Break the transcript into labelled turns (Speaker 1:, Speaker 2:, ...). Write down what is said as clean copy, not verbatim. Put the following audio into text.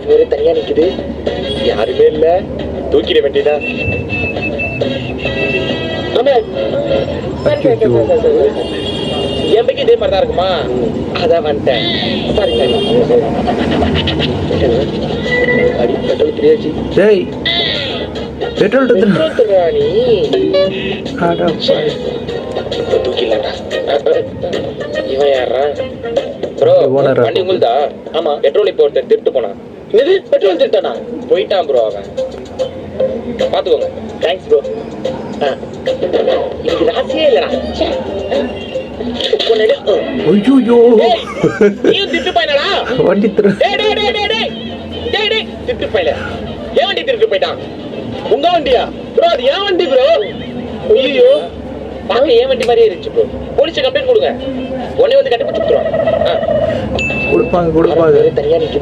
Speaker 1: வேற தனியா நிக்குது. யாருமே இல்ல, தூக்கிட வேண்டியதா. என் பைக்கு இதே மாதிரிதான் இருக்குமா? அதான் வந்துட்டேன். பாருங்க அடி பெட்ரோல் தெரியாச்சு.
Speaker 2: டேய் பெட்ரோல்
Speaker 1: நீ தூக்கிடலாம்டா. இவன் யாரா ப்ரோ? வண்டி உங்களுதா? ஆமா. பெட்ரோல் இப்போ ஒருத்தர் திருட்டு போனான். இது பெட்ரோல் திருட்டானா? போயிட்டான் ப்ரோ அவன். பாத்துக்கோங்க. Thanks bro. இது ராசியே இல்லடா. திருட்டு பையனடா வண்டி திருட்டு பையல. ஏன் வண்டி திருட்டு போயிட்டான்? உங்க வண்டியா ப்ரோ? அது ஏன் வண்டி ப்ரோ? ஐயோ, பாக்க ஏன் வண்டி மாதிரியே இருந்துச்சு ப்ரோ. போலீஸ் கம்ப்ளைண்ட் கொடுங்க, உடனே வந்து கண்டுபிடிச்சு கொடுப்பாங்க. தனியா நிக்குது.